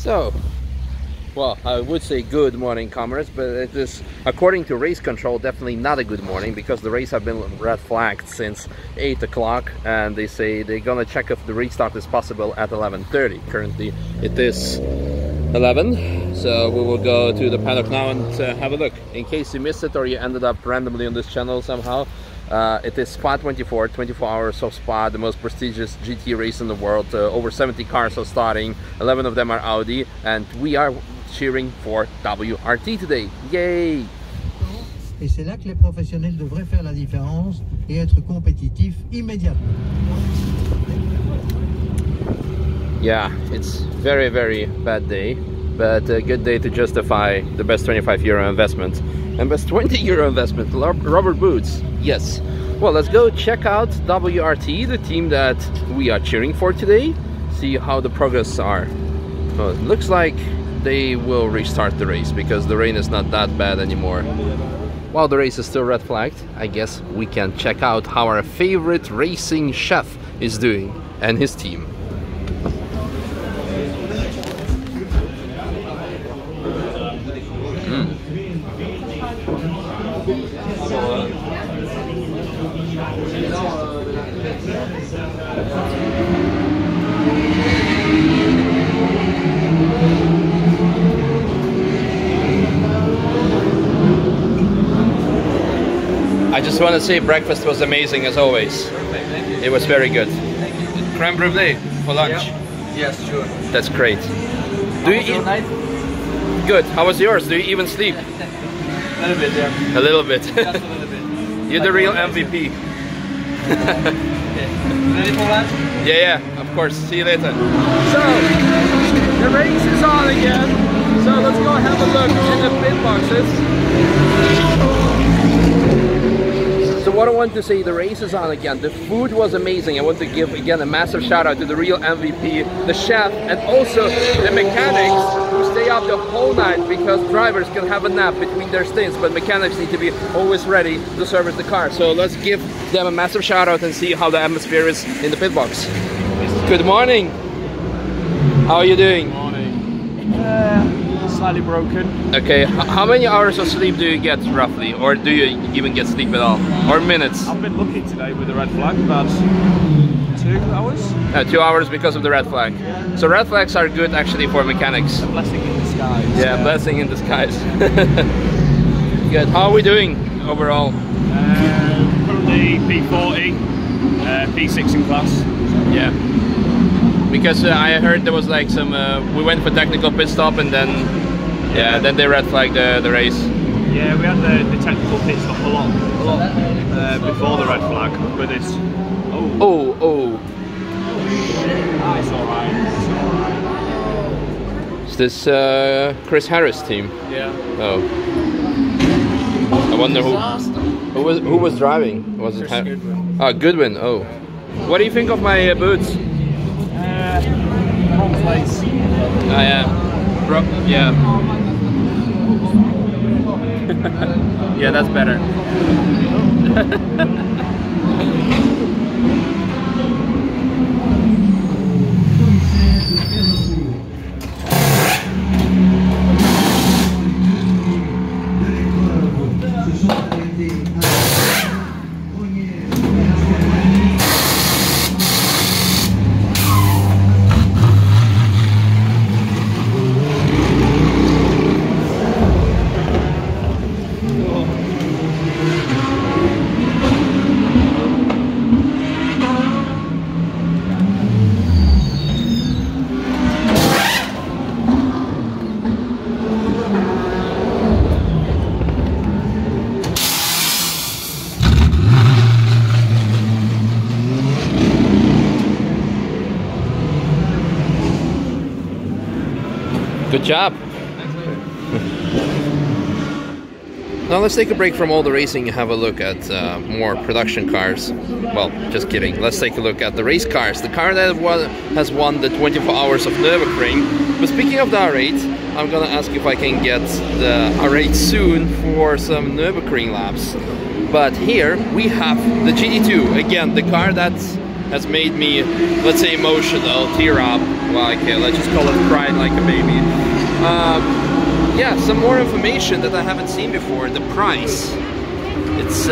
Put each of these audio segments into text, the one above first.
So, well, I would say good morning, comrades, but it is, according to race control, definitely not a good morning, because the race have been red flagged since 8 o'clock, and they say they're gonna check if the restart is possible at 11:30. Currently it is 11, so we will go to the paddock now and have a look. In case you missed it or you ended up randomly on this channel somehow, it is Spa-Francorchamps, 24 hours of Spa, the most prestigious GT race in the world. Over 70 cars are starting, 11 of them are Audi, and we are cheering for WRT today. Yay! Et c'est là que les professionnels devraient faire la différence et être compétitifs immédiatement. Yeah, it's very bad day, but a good day to justify the best 25 euro investment and best 20 euro investment, rubber boots. Yes. Well, let's go check out WRT, the team that we are cheering for today, see how the progress are. Well, it looks like they will restart the race because the rain is not that bad anymore. While the race is still red flagged, I guess we can check out how our favorite racing chef is doing and his team. I just want to say breakfast was amazing as always. It was very good. Crème brûlée for lunch. Yeah. Yes, sure. That's great. Do you eat? Good. How was yours? Do you even sleep? A little bit, yeah. A little bit. Just a little bit. You're the real MVP. Okay. Ready for lunch? Yeah, of course. See you later. So, the race is on again. So let's go have a look in the pit boxes. So what I want to say, the race is on again. The food was amazing. I want to give again a massive shout out to the real MVP, the chef, and also the mechanics who stay up the whole night, because drivers can have a nap between their stints, but mechanics need to be always ready to service the car. So let's give them a massive shout out and see how the atmosphere is in the pit box. Good morning. How are you doing? Good morning. Slightly broken. Okay, how many hours of sleep do you get roughly? Or do you even get sleep at all? Or minutes? I've been lucky today with the red flag, about 2 hours. 2 hours because of the red flag. So red flags are good actually for mechanics. A blessing in disguise. Yeah, blessing in disguise. Good. How are we doing overall? Currently P40, P6 in class. Yeah. Because I heard there was like some, we went for technical pit stop and then, yeah, then they red flagged the race. Yeah, we had the technical pit stop a lot before the red flag, but it's... Oh. It's alright, it's alright. Is this Chris Harris' team? Yeah. Oh. I wonder who was driving? Was it Goodwin. Oh, Goodwin, oh. What do you think of my boots? Wrong place. Oh yeah. Yeah. Yeah, that's better. Good job. Now let's take a break from all the racing and have a look at more production cars. Well, just kidding. Let's take a look at the race cars. The car that has won the 24 Hours of Nürburgring. But speaking of the R8, I'm gonna ask if I can get the R8 soon for some Nürburgring laps. But here we have the GT2, again, the car that has made me, let's say, emotional, tear up. Well, okay, let's just call it crying like a baby. Yeah, some more information that I haven't seen before. The price. It's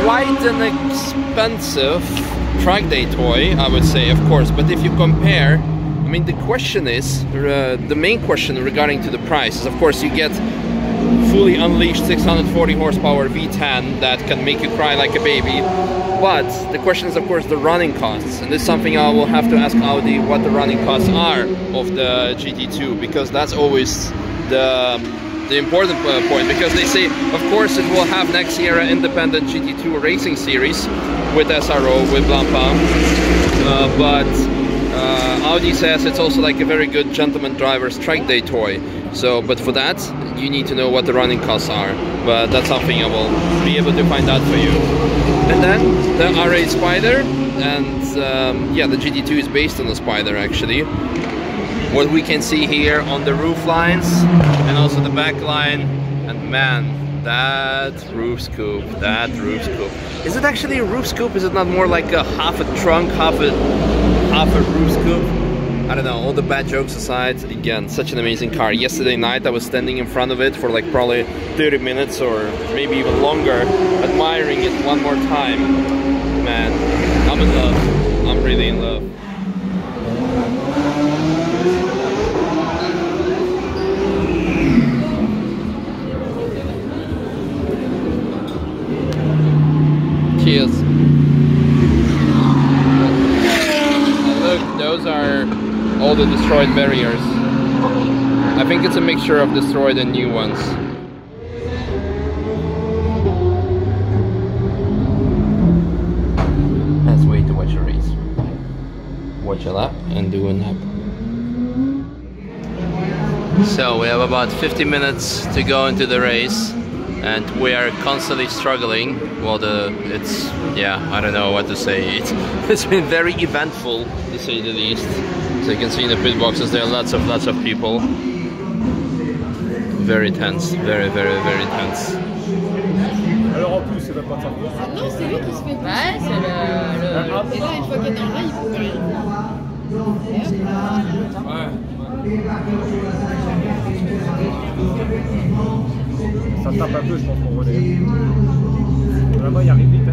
quite an expensive track day toy, I would say, of course. But if you compare, I mean, the question is, the main question regarding to the price is, of course, you get fully unleashed 640 horsepower V10 that can make you cry like a baby. But the question is, of course, the running costs, and this is something I will have to ask Audi what the running costs are of the GT2, because that's always the important point, because they say, of course, it will have next year an independent GT2 racing series with SRO, with Blancpain, but Audi says it's also like a very good gentleman driver's track day toy. So, but for that, you need to know what the running costs are, but that's something I will be able to find out for you. And then the R8 Spider, and yeah, the GT2 is based on the Spider actually. What we can see here on the roof lines and also the back line, and man, that roof scoop, is it actually a roof scoop? Is it not more like a half a trunk, half a roof scoop? I don't know, all the bad jokes aside, again, such an amazing car. Yesterday night I was standing in front of it for like probably 30 minutes or maybe even longer, admiring it one more time. Man, I'm in love. I'm really in love. Cheers. Look, those are all the destroyed barriers. I think it's a mixture of destroyed and new ones. Let's wait to watch a race. Watch a lap and do a nap. So we have about 50 minutes to go into the race, and we are constantly struggling. Well, it's, yeah, I don't know what to say. It's been very eventful, to say the least. So you can see in the pit boxes there are lots of people. Very tense, very tense. Alors en plus, ça va pas sortir. Ah non, c'est lui qui se fait. Ouais, c'est le... Et là, une fois qu'il est dans le rail, il peut rien. Ouais. Ça tape un peu, je pense, pour relais. Vraiment, il arrive vite, hein.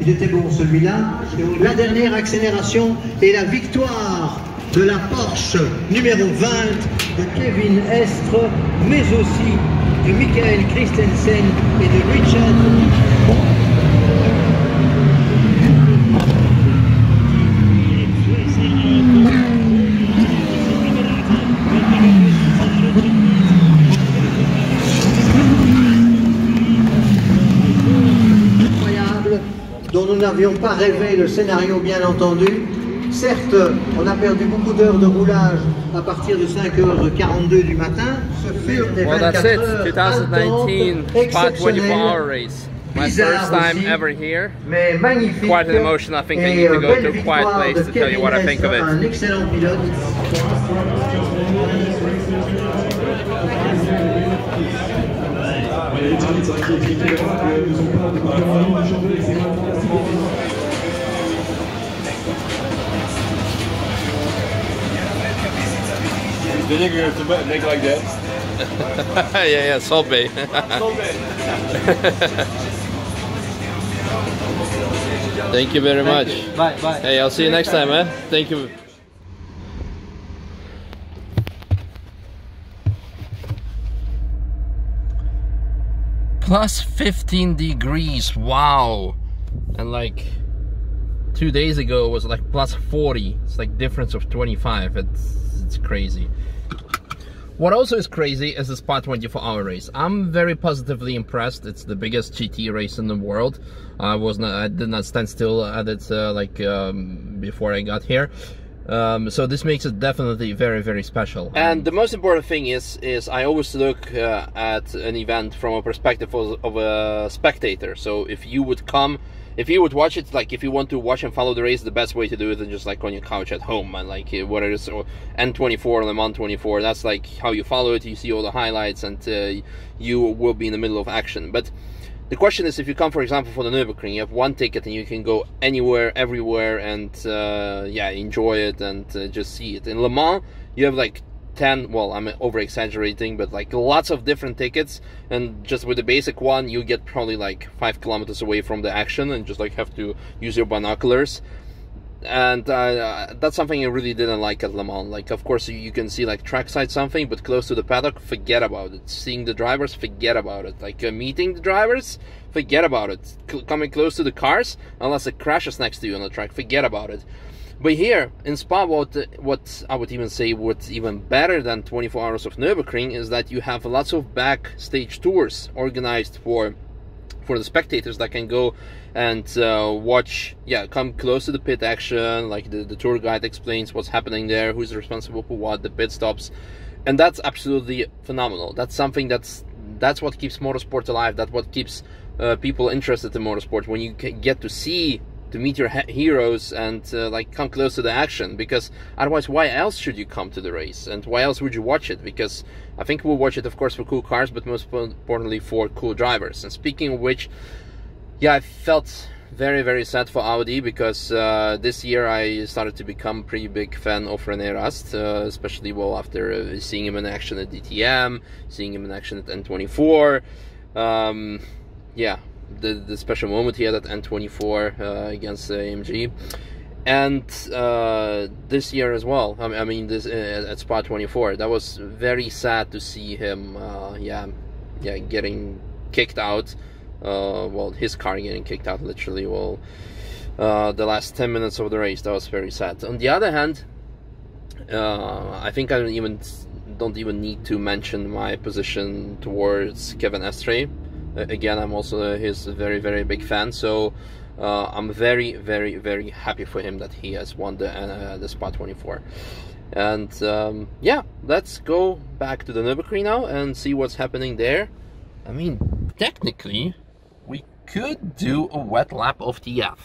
Il était bon celui-là. La dernière accélération et la victoire de la Porsche numéro 20 de Kevin Estre, mais aussi de Michael Christensen et de Richard. Dont nous n'avions pas rêvé le scénario, bien entendu. Certes, on a perdu beaucoup d'heures de roulage à partir de 5h42 du matin. Ce furent des 24 heures 2019 Spa-Francorchamps race. My first time ever here. Mais magnifique. Quite an emotion. I think I need to go to a quiet place to tell you what I think of it. Un excellent pilote. Did you make like that? Yeah, Salt Bay. Thank you very much. Bye. Hey, I'll see you next time, man. Thank you. Plus 15 degrees, wow. And like 2 days ago it was like plus 40. It's like difference of 25. It's crazy. What also is crazy is the Spa-24 hour race. I'm very positively impressed. It's the biggest GT race in the world. I did not stand still at it before I got here. So this makes it definitely very, very special. And the most important thing is I always look at an event from a perspective of a spectator. So if you would watch it, like if you want to watch and follow the race, the best way to do it is just like on your couch at home, and like whether it's N24 or LM24, that's like how you follow it. You see all the highlights, and you will be in the middle of action. But the question is, if you come, for example, for the Nürburgring, you have one ticket and you can go anywhere, everywhere, and yeah, enjoy it and just see it. In Le Mans, you have like 10, well, I'm over-exaggerating, but like lots of different tickets, and just with the basic one, you get probably like 5 kilometers away from the action and just like have to use your binoculars. And that's something I really didn't like at Le Mans. Like, of course, you can see like trackside something, but close to the paddock, forget about it. Seeing the drivers, forget about it. Like meeting the drivers, forget about it. Coming close to the cars, unless it crashes next to you on the track, forget about it. But here in Spa, what I would even say what's even better than 24 Hours of Nürburgring is that you have lots of backstage tours organized for the spectators that can go and watch, yeah, come close to the pit action, like the tour guide explains what's happening there, who's responsible for what, the pit stops, and that's absolutely phenomenal. That's something that's what keeps motorsport alive. That's what keeps people interested in motorsport, when you get to meet your heroes and like come close to the action, because otherwise why else should you come to the race, and why else would you watch it? Because I think we'll watch it, of course, for cool cars, but most importantly for cool drivers. And speaking of which, yeah, I felt very, very sad for Audi, because this year I started to become a pretty big fan of René Rast, especially well after seeing him in action at DTM, seeing him in action at N24. Yeah, the special moment he had at N24 against AMG, and this year as well. I mean this at Spa-24. That was very sad to see him, yeah, getting kicked out. Well, his car getting kicked out, literally. Well, the last 10 minutes of the race. That was very sad. On the other hand, I think I don't even need to mention my position towards Kevin Estre. Again, I'm also his very, very big fan, so I'm very, very, very happy for him that he has won the Spa-24. And yeah, let's go back to the Nürburgring now and see what's happening there. I mean, technically, we could do a wet lap of TF.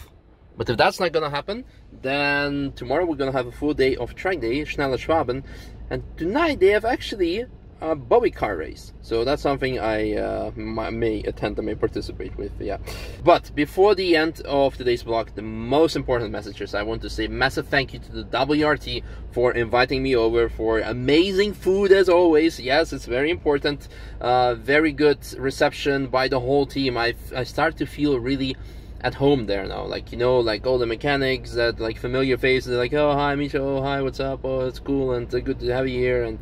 But if that's not gonna happen, then tomorrow we're gonna have a full day of track day, Schnelle Schwaben, and tonight they have actually a Bobby car race, so that's something I may attend and may participate with, yeah. But before the end of today's vlog, the most important messages, I want to say massive thank you to the WRT for inviting me over, for amazing food as always. Yes, it's very important. Very good reception by the whole team. I start to feel really at home there now, like, you know, like all the mechanics, that like familiar faces, they're like, oh hi Misha, oh hi, what's up, oh it's cool, and good to have you here. And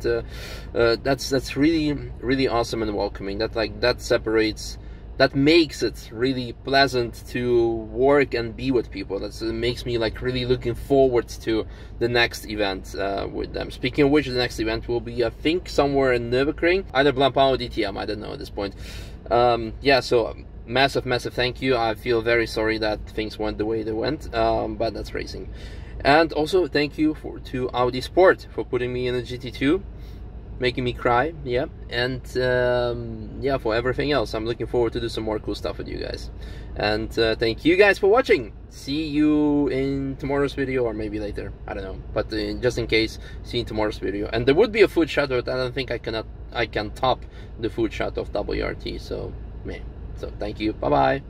that's really, really awesome and welcoming. That makes it really pleasant to work and be with people. It makes me like really looking forward to the next event with them. Speaking of which, the next event will be, I think, somewhere in Nürburgring, either Blancpain or DTM, I don't know at this point. Yeah, so massive thank you. I feel very sorry that things went the way they went, but that's racing. And also thank you to Audi Sport for putting me in a GT2, making me cry, yeah, and yeah, for everything else. I'm looking forward to do some more cool stuff with you guys. And thank you guys for watching. See you in tomorrow's video, or maybe later, I don't know, but just in case, see you in tomorrow's video. And there would be a food shot, but I don't think I can top the food shot of WRT, so man. So thank you, bye bye.